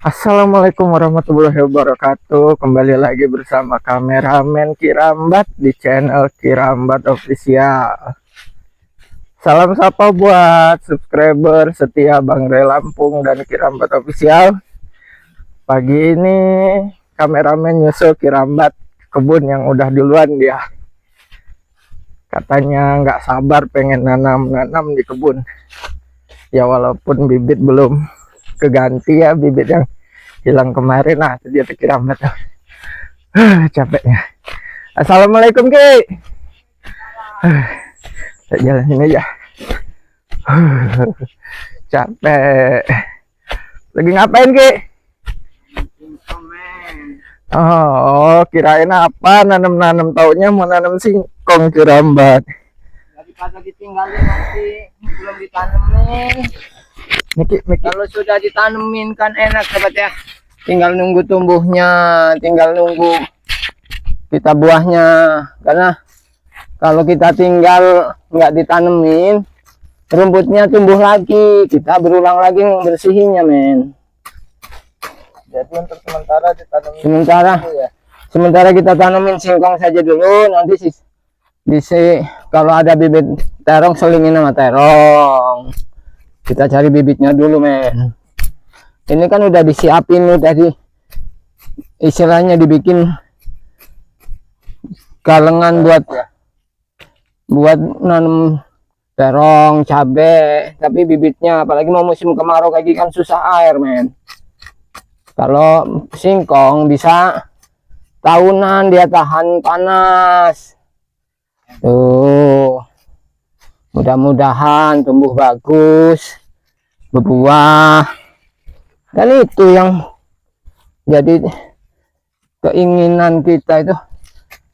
Assalamualaikum warahmatullahi wabarakatuh. Kembali lagi bersama kameramen Kirambat di channel Kirambat Official. Salam sapa buat subscriber setia Bang Re Lampung dan Kirambat Official. Pagi ini kameramen nyusul Kirambat kebun yang udah duluan dia. Katanya nggak sabar pengen nanam di kebun. Ya walaupun bibit belum keganti ya, bibit yang hilang kemarin. Nah itu dia Kirambat. Capeknya. Assalamualaikum Ki. Saya jalan sini aja. Capek. Lagi ngapain Ki? Oh, kirain apa? Nanam-nanam, taunya mau nanam singkong Kirambat. Daripada ditinggalin nanti belum ditanemin. Miki. Kalau sudah ditanemin kan enak sahabat ya. Tinggal nunggu tumbuhnya, tinggal nunggu kita buahnya. Karena kalau kita tinggal nggak ditanemin, rumputnya tumbuh lagi. Kita berulang lagi bersihinnya, men. Jadi untuk sementara ditanam ya. Sementara kita tanemin singkong saja dulu, nanti kalau ada bibit terong selingin sama terong. Kita cari bibitnya dulu, men. Ini kan udah disiapin, udah istilahnya dibikin galengan buat nanam terong, cabe, tapi bibitnya apalagi mau musim kemarau kayak gini kan susah air, men. Kalau singkong bisa tahunan dia tahan panas. Tuh. Mudah-mudahan tumbuh bagus, berbuah. Dan itu yang jadi keinginan kita itu.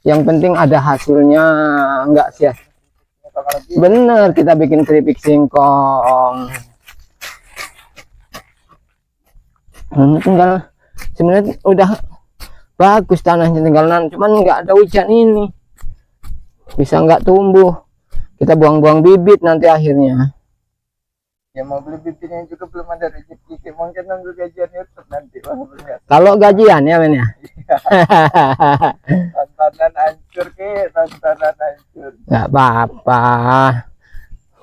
Yang penting ada hasilnya, enggak sia. Bener, kita bikin keripik singkong. Tinggal sebenarnya udah bagus tanahnya, tinggal nanam, cuman nggak ada hujan ini, bisa nggak tumbuh. Kita buang-buang bibit nanti akhirnya. Ya mau beli bibitnya juga belum ada rezeki. Mungkin nunggu gajian YouTube nanti. Kalau gajian ya, men ya. Tantangan hancur Ki, tantangan hancur. Nggak apa-apa.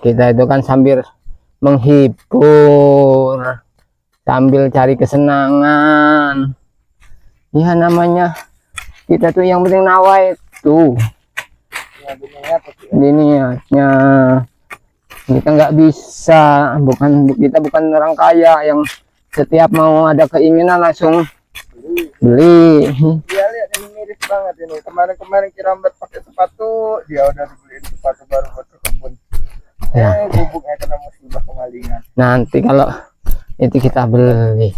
Kita itu kan sambil menghibur, sambil cari kesenangan. Ya namanya kita tuh yang penting nawai tuh. Niatnya kita nggak bisa, kita bukan orang kaya yang setiap mau ada keinginan langsung beli. Iya, lihat ini miris banget ini. Kemarin Kirambat pakai sepatu, dia udah dibeliin sepatu baru buat ke kebun. Ya. Gubuknya kena musibah kemalingan. Nanti kalau itu kita beli,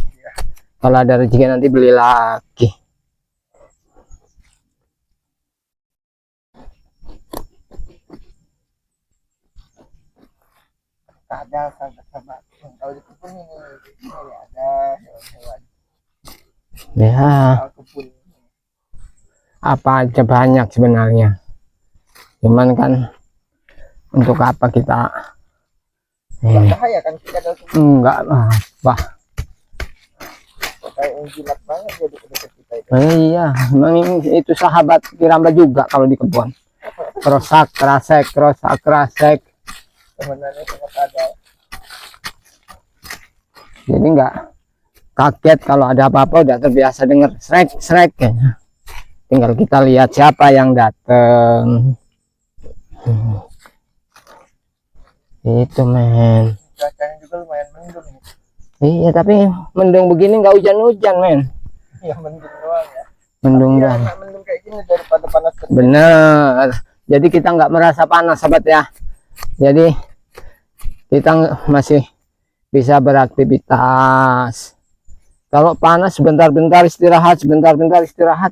kalau ada rezeki nanti beli lagi. Ada sahabat-sahabat yang tahu di kebun ini ada hewan-hewan. Ya, Kebun apa aja banyak sebenarnya. Cuman kan untuk apa kita? bahaya kan kita ada Enggak apa. kayak yang jinak banget ya dekat kita itu. Iya, memang itu sahabat Kirambat juga kalau di kebun. Krosak krasek. Sebenarnya sangat ada. Jadi enggak kaget kalau ada apa-apa, udah terbiasa dengar srek kayaknya. Tinggal kita lihat siapa yang datang. Itu, men. Cuacanya juga lumayan mendung nih. Iya, tapi mendung begini nggak hujan-hujan, men. Iya, mendung doang ya. Mendung Iya, doang. mendung kayak gini daripada panas terik. Bener. Jadi kita nggak merasa panas, sahabat ya. Jadi kita masih bisa beraktivitas. Kalau panas sebentar-bentar istirahat,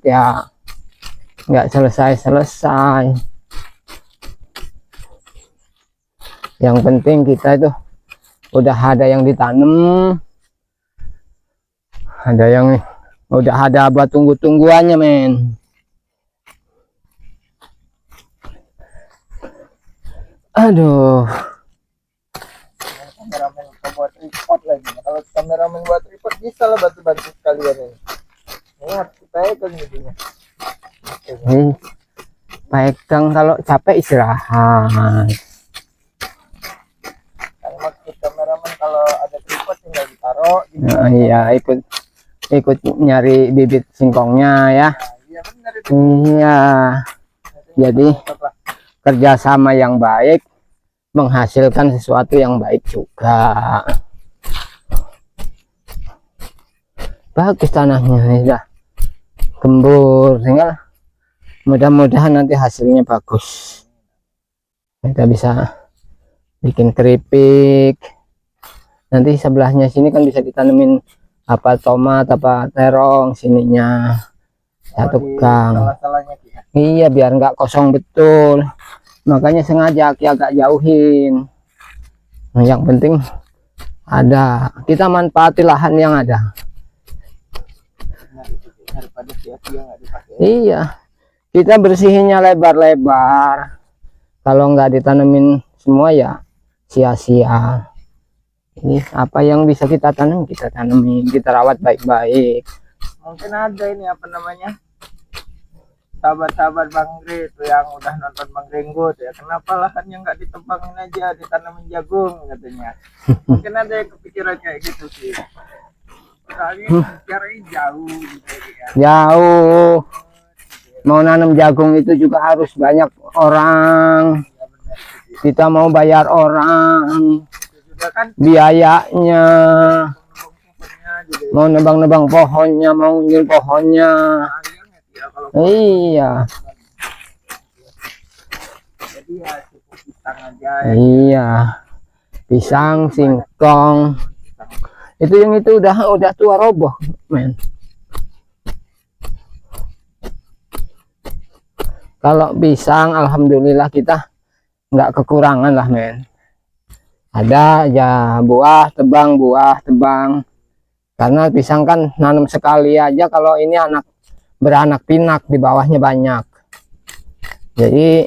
ya nggak selesai. Yang penting kita itu udah ada yang ditanam, udah ada buat tunggu-tungguannya, men. Aduh. Kameramen buat tripod lagi. Nah, kalau kameramen buat tripod bisa lah bantu-bantu sekalian ini. Ingat kita kan jadinya. Pegang, kalau capek istirahat. Kan maksud kameramen kalau ada tripod tinggal ditaruh. Nah, iya, ikut nyari bibit singkongnya ya. Iya benar itu. Iya, jadi kerjasama yang baik menghasilkan sesuatu yang baik juga. Bagus tanahnya, sudah gembur, tinggal mudah-mudahan nanti hasilnya bagus. Kita bisa bikin keripik. Nanti sebelahnya sini kan bisa ditanemin apa tomat, apa terong, sininya satu gang. Iya, biar nggak kosong betul. Makanya sengaja Aki agak jauhin. Nah, yang penting ada, kita manfaati lahan yang ada. Daripada sia-sia nggak dipakai. Iya, kita bersihinnya lebar-lebar. Kalau nggak ditanemin semua ya sia-sia. Ini apa yang bisa kita tanam, kita tanemin, kita rawat baik-baik. Mungkin ada ini apa namanya, sahabat-sahabat Bang Gre itu yang udah nonton Bang Renggot ya, kenapa lahannya nggak ditebangin aja, ditanamin jagung katanya. Mungkin ada yang kepikiran kayak gitu sih. Soalnya jaraknya jauh gitu ya. Jauh. Mau nanam jagung itu juga harus banyak orang. Kita mau bayar orang, Juga kan biayanya. pohonnya gitu ya. Mau nebang-nebang pohonnya, mau nyul pohonnya. Sayangnya ya kalau Iya, jadi ya cukup pisang aja ya. iya. Pisang, singkong. Itu yang itu udah tua roboh, men. Kalau pisang, alhamdulillah kita nggak kekurangan lah, men. Ada aja buah tebang. Karena pisang kan nanam sekali aja, kalau ini beranak pinak, di bawahnya banyak. Jadi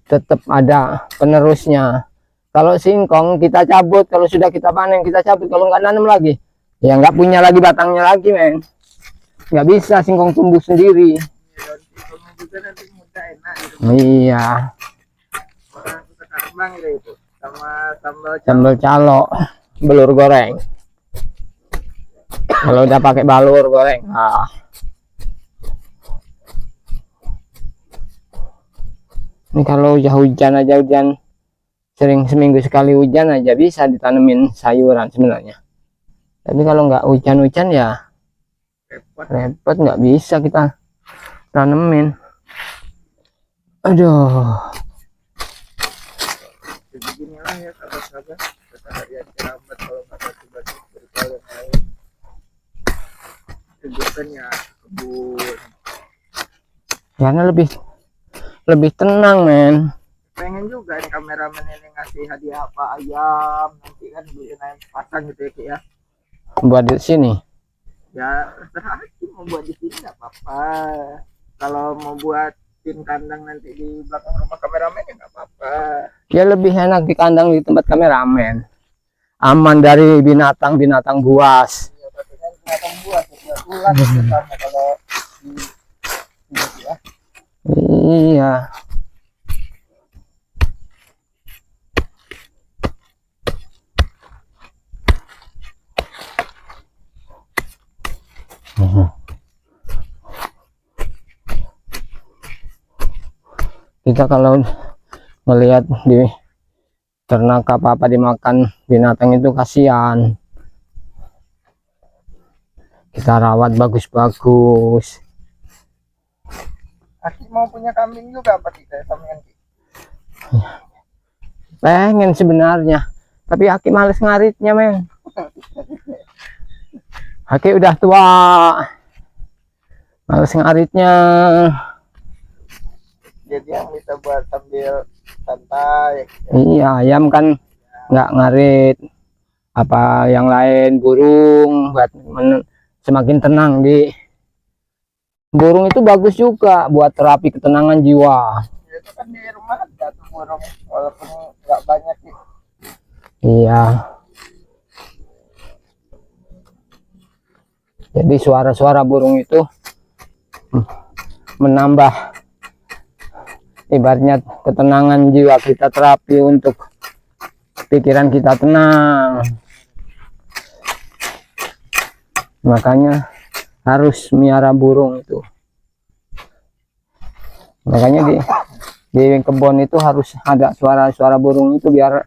tetap ada penerusnya. Kalau singkong kita cabut, kalau sudah kita panen kita cabut, kalau nggak nanam lagi ya nggak punya lagi batangnya lagi, men. Nggak bisa singkong tumbuh sendiri. Daun singkongnya juga nanti muda enak gitu. Iya, Orang sekarang Bang gitu itu sama sambal sambal calo, belur goreng. Kalau udah pakai balur goreng, ini kalau hujan aja, sering seminggu sekali hujan aja bisa ditanemin sayuran sebenarnya. Tapi kalau nggak hujan-hujan ya repot, nggak bisa kita tanemin. Aduh, beginilah ya sahabat-sahabat, keseharian kerabat kalau nggak batu-batu berkali yang lain. Kegiatannya kebun. karena lebih tenang, men. Pengen juga nih kameramen ini ngasih hadiah apa, ayam nanti kan beliin ayam pasang gitu ya Ki, ya. Buat di sini. Ya terserah aja mau buat di sini nggak apa-apa. Kalau mau buatin kandang nanti di belakang rumah kameramen ya nggak apa-apa. Ya lebih enak di kandang di tempat kameramen. Aman dari binatang-binatang buas. Ya tapi kan binatang buas ya ulat terutama kalau di ya. Iya. Kita kalau melihat di ternak apa dimakan binatang itu kasihan. Kita rawat bagus-bagus. Aki mau punya kambing juga apa kita samian Ki? Pengen sebenarnya, tapi Aki males ngaritnya, men. Aki udah tua, males ngaritnya. Jadi yang bisa buat sambil santai. Iya, ayam kan nggak ngarit. Apa yang lain, burung buat semakin tenang. Di burung itu bagus juga buat terapi ketenangan jiwa. Ya, itu kan di rumah ada tuh burung walaupun nggak banyak sih. Iya, Jadi suara-suara burung itu menambah ibaratnya ketenangan jiwa kita, terapi untuk pikiran kita tenang. Makanya harus miara burung itu. Makanya di kebun itu harus ada suara-suara burung itu biar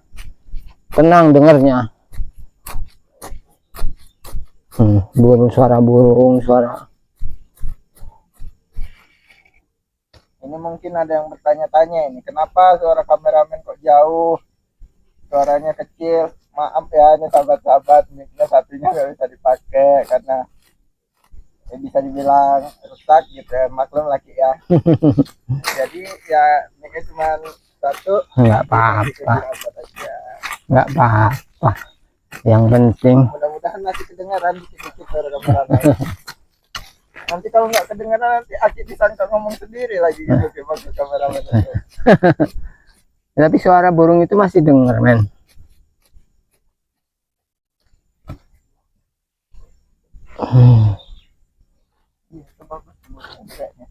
tenang dengarnya. Suara burung, suara. Ini mungkin ada yang bertanya-tanya ini, kenapa suara kameramen kok jauh, suaranya kecil. Maaf ya, ini sahabat-sahabat, mic-nya satunya nggak bisa dipakai karena ya bisa dibilang rusak gitu ya, maklum lagi ya. Jadi ya mic-nya cuma satu. Nggak apa-apa, nggak apa-apa. Yang penting Mudah-mudahan masih kedengaran dikit-dikit suara kameramen. Nanti kalau nggak kedengaran nanti Acik disangka ngomong sendiri lagi gitu kayak maksud kameramen itu. tapi suara burung itu masih dengar, men. Itu bagus burung kayaknya.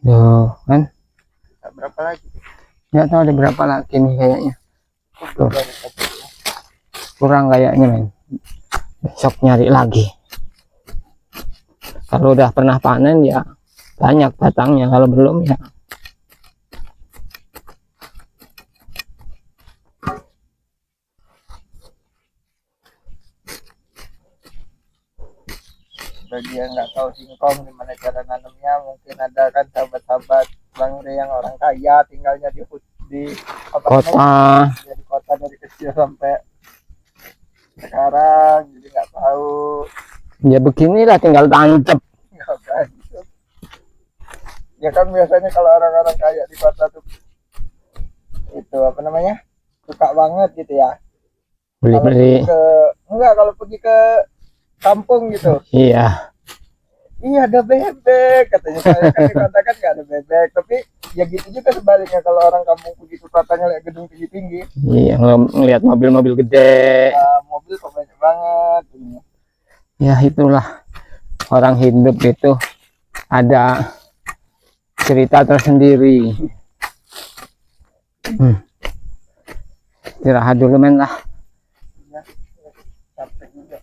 Tuh, kan? Berapa lagi? Nggak tahu ada berapa lagi nih kayaknya. Tuh. Tuh. Kurang kayaknya, men. Besok nyari lagi. Kalau udah pernah panen ya banyak batangnya, kalau belum ya Bagi yang nggak tahu singkong gimana cara nanamnya, mungkin ada kan sahabat-sahabat Bang Ri yang orang kaya tinggalnya di apa kota. namanya, di kota dari kecil sampai sekarang, jadi nggak tahu. Ya beginilah, tinggal tancap. Nggak berani. Ya kan biasanya kalau orang-orang kaya di kota tuh itu apa namanya, suka banget gitu ya. Kalau Beli-beli. kalau pergi ke kampung gitu, Iya. iya ada bebek katanya. Saya kan di kota kan nggak ada bebek, tapi ya gitu juga sebaliknya kalau orang kampung begitu kotanya lihat gedung tinggi-tinggi, Iya, ngelihat mobil-mobil gede. mobil kok banyak banget. Ya itulah, orang hidup itu ada cerita tersendiri. Istirahat dulu, men lah. Ya, capek juga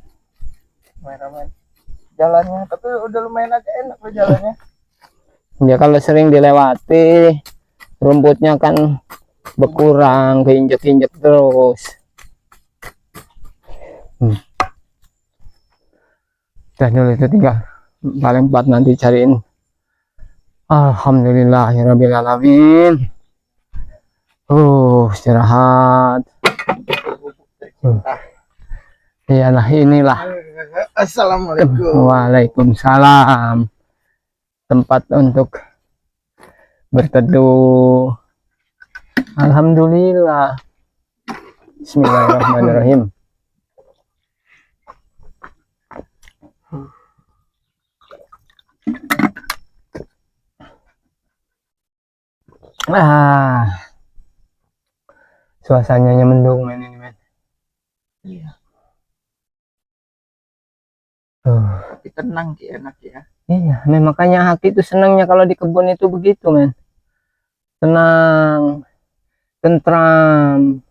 kameramen jalannya, tapi udah lumayan aja enak loh jalannya. Ya kalau sering dilewati, rumputnya kan berkurang, keinjek-injek terus. Dan dulu itu tinggal paling 4 nanti cariin. Alhamdulillahirrabbilalamin. Istirahat. Iyalah, inilah. Assalamualaikum. Waalaikumsalam. Tempat untuk berteduh. Alhamdulillah. Bismillahirrahmanirrahim. Suasananya mendung, men, ini, men. Iya. Uh. Tapi tenang sih, enak ya. Iya, men, makanya hati itu senangnya kalau di kebun itu begitu, men. Tenang, tentram,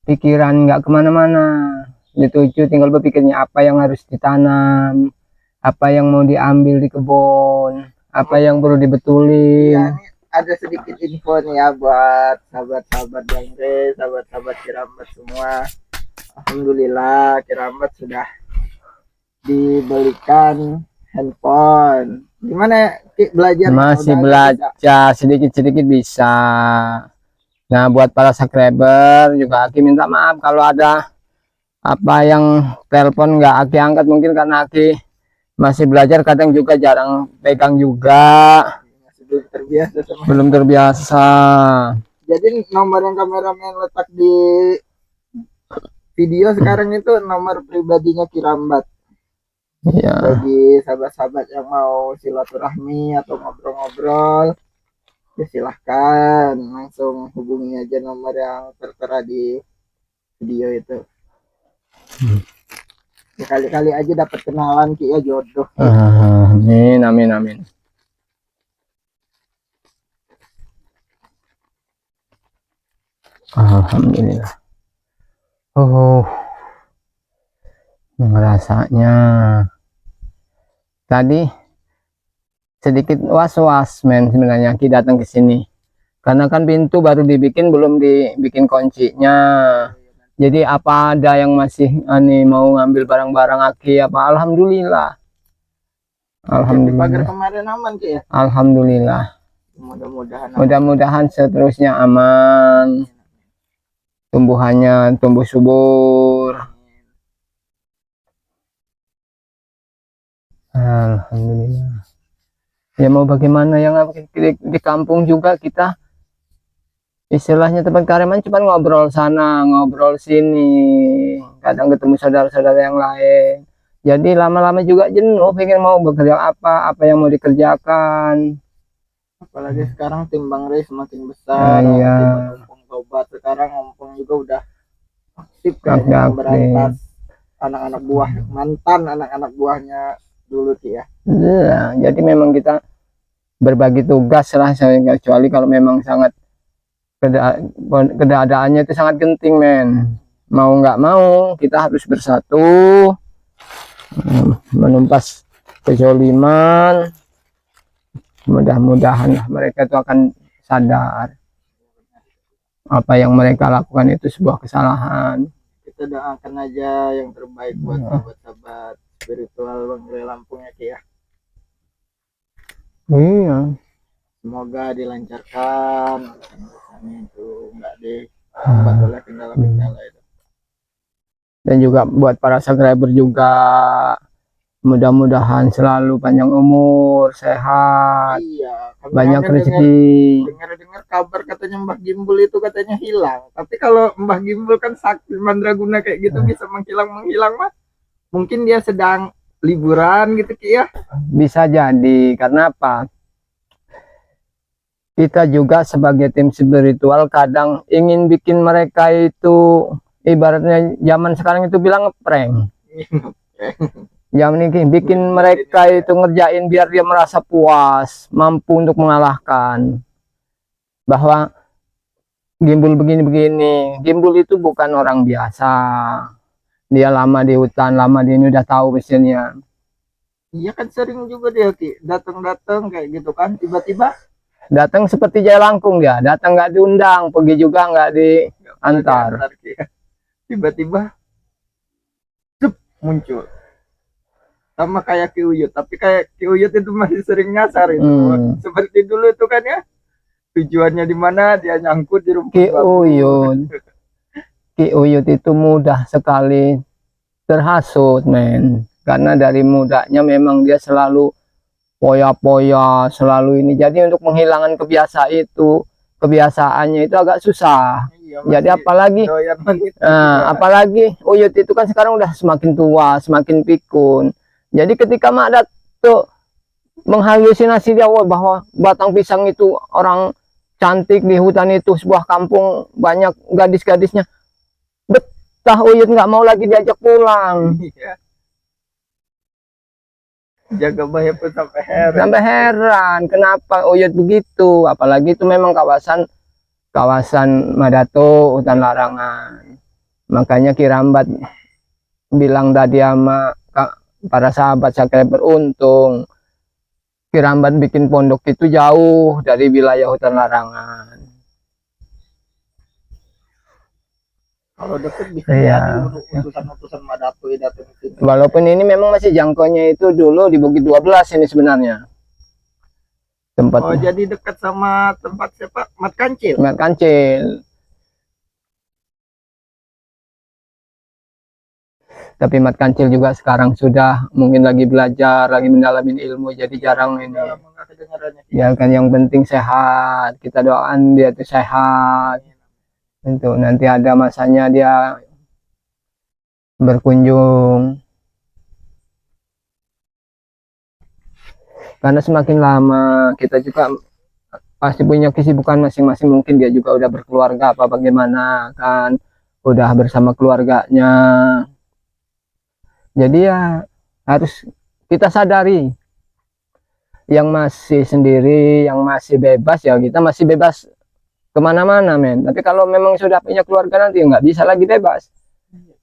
pikiran nggak kemana-mana. Dituju tinggal berpikirnya apa yang harus ditanam, apa yang mau diambil di kebun, apa yang perlu dibetulin. Ya, ini ada sedikit info nih ya buat sahabat-sahabat Bang Re, sahabat-sahabat Kirambat semua. Alhamdulillah Kirambat sudah dibelikan handphone. Gimana Ki, belajar? Masih Udah belajar sedikit-sedikit bisa. Nah, buat para subscriber juga Aki minta maaf kalau ada apa yang telepon nggak Aki angkat, mungkin karena Aki masih belajar, kadang juga jarang pegang juga. masih belum terbiasa sama. Belum terbiasa. Jadi nomor yang kameramen letak di video sekarang itu nomor pribadinya Kirambat. Iya. Bagi sahabat-sahabat yang mau silaturahmi atau ngobrol-ngobrol, Ya silahkan langsung hubungi aja nomor yang tertera di video itu. Ya, kali-kali aja dapat kenalan Ki ya, jodoh. Amin, amin, amin. Alhamdulillah. Oh, ngerasanya tadi sedikit was-was men sebenarnya Ki datang ke sini. Karena kan pintu baru dibikin, belum dibikin kuncinya. Jadi apa ada yang masih mau ngambil barang-barang Aki apa? Alhamdulillah. Jadi pagar Alhamdulillah. kemarin aman Ki ya. Alhamdulillah. Mudah-mudahan aman. Mudah-mudahan seterusnya aman. Tumbuhannya tumbuh subur. Alhamdulillah. Ya mau bagaimana, yang di kampung juga kita istilahnya tempat Kareman cuma ngobrol sana ngobrol sini, kadang ketemu saudara-saudara yang lain, jadi lama-lama juga jenuh, pengen mau bekerja apa yang mau dikerjakan. Apalagi sekarang timbang Ray semakin besar. Iya. Ompong tobat sekarang, Ompong juga udah aktif kayaknya memberantas anak-anak buah, mantan anak-anak buahnya dulu Ki ya. Ya, jadi memang kita berbagi tugas lah, kecuali kalau memang sangat keadaannya itu sangat genting men, mau nggak mau kita harus bersatu menumpas kezaliman. Mudah-mudahan mereka itu akan sadar apa yang mereka lakukan itu sebuah kesalahan. Kita doakan aja yang terbaik buat sahabat-sahabat spiritual Bang Ray Lampung ya Ki ya. Iya. Semoga dilancarkan urusannya itu, nggak dihambat oleh kendala-kendala itu. Dan juga buat para subscriber juga, mudah-mudahan selalu panjang umur, sehat, Iya, banyak rezeki. dengar kabar katanya Mbah Gimbul itu katanya hilang. Tapi kalau Mbah Gimbul kan sakti mandraguna kayak gitu bisa menghilang mah. Mungkin dia sedang liburan gitu Ki ya. Bisa jadi, karena apa? Kita juga sebagai tim spiritual kadang ingin bikin mereka itu, ibaratnya zaman sekarang itu bilang ngeprank. Zaman ini bikin mereka itu ngerjain biar dia merasa puas, mampu untuk mengalahkan. Bahwa Gimbul begini-begini, Gimbul itu bukan orang biasa. Dia lama di hutan, lama di ini udah tahu mesinnya. Iya kan sering juga dia Ki, datang-datang kayak gitu kan, tiba-tiba Datang seperti Jaya Langkung, dia datang nggak diundang, pergi juga nggak diantar. Tiba-tiba muncul. Sama kayak Ki Uyut, tapi kayak Ki Uyut itu masih sering nyasar itu. Seperti dulu itu kan ya, tujuannya di mana dia nyangkut di rumput Ki Uyut itu mudah sekali terhasut men, karena dari mudanya memang dia selalu poya-poya, selalu ini. Jadi untuk menghilangkan kebiasaannya itu agak susah. Iya, jadi apalagi Uyut itu kan sekarang udah semakin tua, semakin pikun. Jadi ketika Mak Datuk menghalusinasi dia bahwa batang pisang itu orang cantik di hutan itu, sebuah kampung banyak gadis-gadisnya, betah Uyut nggak mau lagi diajak pulang. Jaga bahaya pun sampai heran kenapa Uyut begitu, apalagi itu memang kawasan Madato, hutan larangan. Makanya Ki Rambat bilang tadi sama para sahabat subscriber, beruntung Ki Rambat bikin pondok itu jauh dari wilayah hutan larangan. Kalau deket bisa jadi utusan-utusan Madato datang ke sini. Walaupun ini memang masih jangkauannya itu dulu di Bukit 12 ini sebenarnya. Tempat. Oh, jadi dekat sama tempat siapa? Mat Kancil. Mat Kancil. Tapi Mat Kancil juga sekarang sudah mungkin lagi belajar, lagi mendalamin ilmu, jadi jarang ini. Ya kan, yang penting sehat. Kita doakan dia tuh sehat. Untuk nanti ada masanya dia berkunjung. Karena semakin lama kita juga pasti punya kesibukan masing-masing, mungkin dia juga udah berkeluarga apa bagaimana kan, udah bersama keluarganya. Jadi ya harus kita sadari, yang masih sendiri, yang masih bebas ya kita masih bebas kemana-mana men. Tapi kalau memang sudah punya keluarga nanti nggak bisa lagi bebas.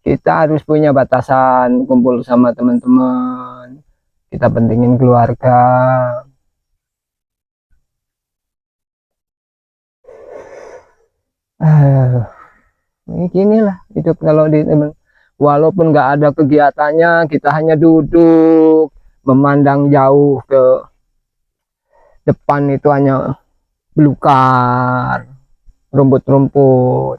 Kita harus punya batasan, kumpul sama teman-teman, kita pentingin keluarga. Ini gini lah hidup kalau di temen. Walaupun nggak ada kegiatannya, kita hanya duduk memandang jauh ke depan, itu hanya belukar rumput-rumput.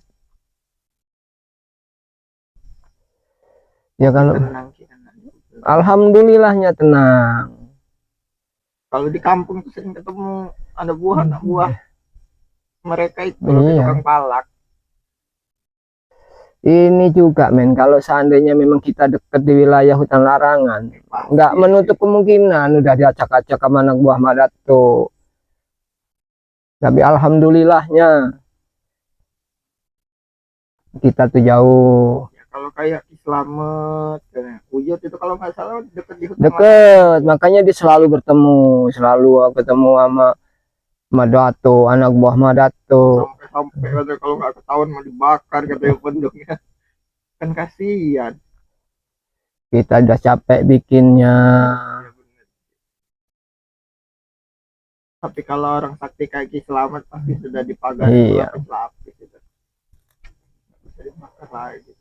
Ya kalau Tenang kita. alhamdulillahnya tenang. Kalau di kampung tuh sering ketemu ada anak buah mereka itu Iya. tukang palak. Ini juga men, kalau seandainya memang kita dekat di wilayah hutan larangan, nggak menutup kemungkinan udah diacak-acak sama anak buah Madato. Tapi alhamdulillahnya kita tuh jauh. Ya, kalau kayak Slamet, Uyut itu kalau nggak salah dekat di hutan Deket, makanya dia selalu bertemu, selalu ketemu sama Madato, anak buah Madato. sampai katanya kalau nggak ketahuan mau dibakar katanya penduknya. Kan kasihan. Kita udah capek bikinnya. Ya, bener. Tapi kalau orang sakti kaki selamat pasti sudah dipagari Iya. lapis-lapis itu. Bisa dibakar lagi.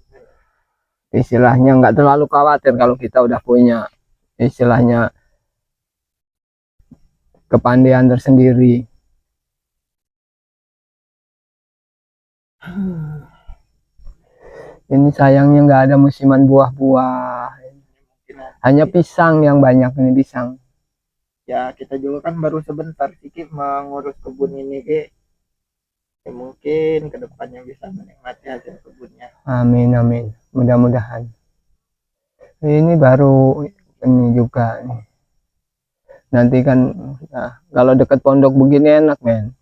Istilahnya nggak terlalu khawatir kalau kita udah punya istilahnya kepandaian tersendiri. Ini sayangnya nggak ada musiman buah-buah, hanya pisang yang banyak ini, pisang. Ya kita juga kan baru sebentar sedikit mengurus kebun ini Ki. Ya, mungkin kedepannya bisa menikmati hasil kebunnya. Amin amin, mudah-mudahan. Ini baru ini juga nih. Nanti kan nah, kalau dekat pondok begini enak men,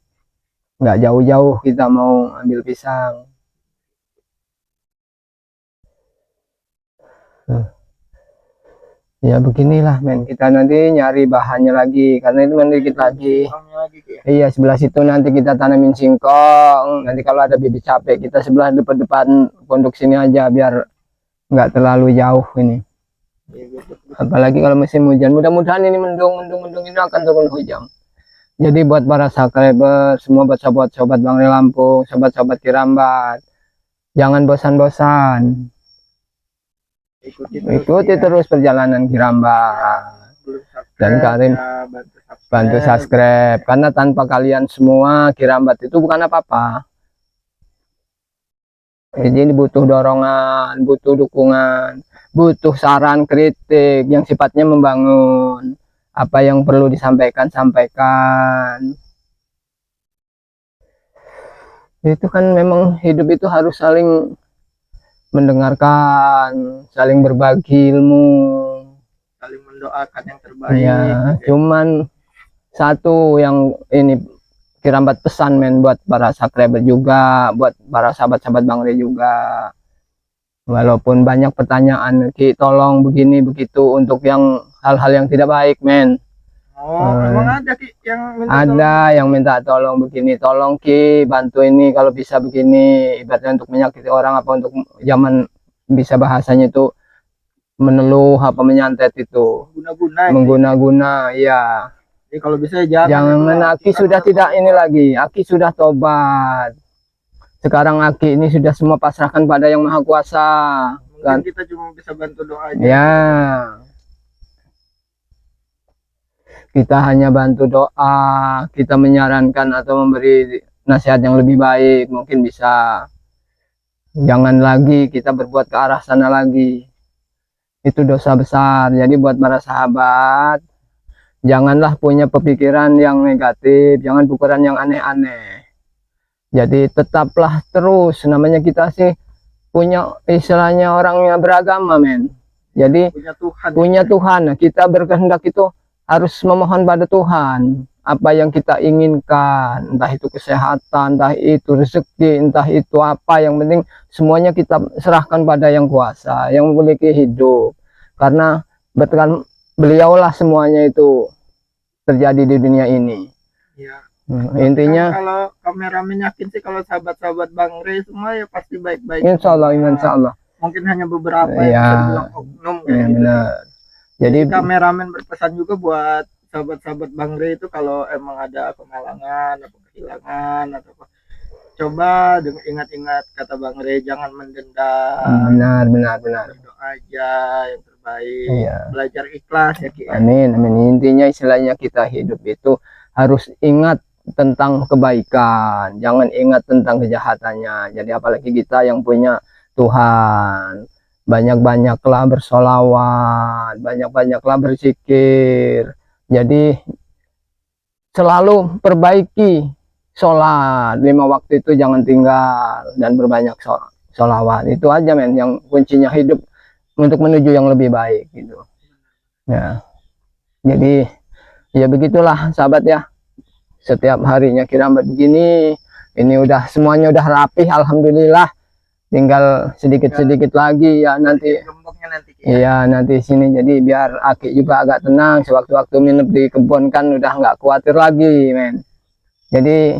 nggak jauh-jauh kita mau ambil pisang. Ya beginilah men, kita nanti nyari bahannya lagi, karena itu nanti kita lagi iya sebelah situ nanti kita tanamin singkong. Nanti kalau ada bibit capek kita sebelah depan pondok sini aja biar nggak terlalu jauh ini. Apalagi kalau musim hujan, mudah-mudahan ini mendung ini akan turun hujan. Jadi buat para subscriber semua, buat sobat-sobat Bang Ray Lampung, sobat-sobat Kirambat, jangan bosan-bosan. Ikuti terus perjalanan Kirambat. Dan Karim bantu subscribe, karena tanpa kalian semua Kirambat itu bukan apa-apa. Jadi ini butuh dorongan, butuh dukungan, butuh saran kritik yang sifatnya membangun. Apa yang perlu disampaikan, sampaikan. Itu kan memang hidup itu harus saling mendengarkan, saling berbagi ilmu, saling mendoakan yang terbaik. Ya, cuman satu yang ini Kirambat pesan men buat para subscriber juga, buat para sahabat-sahabat Bang Ray juga. Walaupun banyak pertanyaan, Ki tolong begini begitu untuk yang hal-hal yang tidak baik men. Oh, memang ada Ki yang minta ada tolong. Yang minta tolong begini, tolong Ki bantu ini kalau bisa begini, ibaratnya untuk menyakiti orang apa untuk zaman bisa bahasanya itu meneluh apa menyantet itu. Mengguna-guna ya. Jadi kalau bisa jangan Aki sudah tidak ini lagi, Aki sudah tobat. Sekarang Aki ini sudah semua pasrahkan pada Yang Maha Kuasa. Mungkin kan kita cuma bisa bantu doa aja. Ya. Kita hanya bantu doa, kita menyarankan atau memberi nasihat yang lebih baik, mungkin bisa. Jangan lagi kita berbuat ke arah sana lagi. Itu dosa besar. Jadi buat para sahabat, janganlah punya pemikiran yang negatif, jangan pikiran yang aneh-aneh. Jadi tetaplah terus, namanya kita sih punya istilahnya orangnya beragama men. Jadi punya Tuhan. Kita berkehendak itu harus memohon pada Tuhan. apa yang kita inginkan, entah itu kesehatan, entah itu rezeki, entah itu apa, yang penting semuanya kita serahkan pada yang kuasa, yang memiliki hidup. Karena berkat beliaulah semuanya itu terjadi di dunia ini. Ya. Intinya Kan kalau kameramen yakin sih kalau sahabat-sahabat Bang Rey semua ya pasti baik-baik. insya Allah, insya Allah. Mungkin hanya beberapa yang Ya, bisa dibilang oknum kayak ya, gitu. benar. Jadi Jadi kameramen berpesan juga buat sahabat-sahabat Bang Rey itu kalau emang ada penghalangan atau kehilangan atau apa, coba ingat-ingat kata Bang Rey, jangan mendendam, benar, benar, benar. berdoa aja yang terbaik, Iya. belajar ikhlas ya Ki. Amin, amin. Intinya istilahnya kita hidup itu harus ingat tentang kebaikan, jangan ingat tentang kejahatannya. Jadi apalagi kita yang punya Tuhan, banyak-banyaklah bersolawat, banyak-banyaklah berzikir. Jadi selalu perbaiki sholat 5 waktu itu, jangan tinggal, dan berbanyak sholawat. Itu aja men, yang kuncinya hidup untuk menuju yang lebih baik gitu. Ya, jadi ya begitulah sahabat ya. Setiap harinya Kirambat begini, ini udah semuanya udah rapih, alhamdulillah. Tinggal sedikit-sedikit lagi ya nanti. Iya, nanti sini jadi biar Aki juga agak tenang. Sewaktu-waktu minum di kebun kan udah nggak khawatir lagi, men. Jadi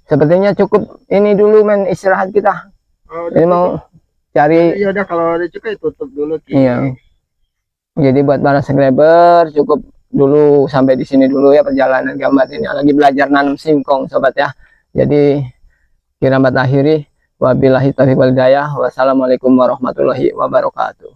sepertinya cukup ini dulu, men, istirahat kita. Ini mau cari. Ya udah, kalau udah cukup tutup dulu Ki. Iya. Jadi buat para subscriber cukup dulu sampai di sini dulu ya perjalanan Kirambat ini. Lagi belajar nanam singkong sobat ya. Jadi Kirambat akhiri. Wabillahi taufiq wal hidayah. Wassalamualaikum warahmatullahi wabarakatuh.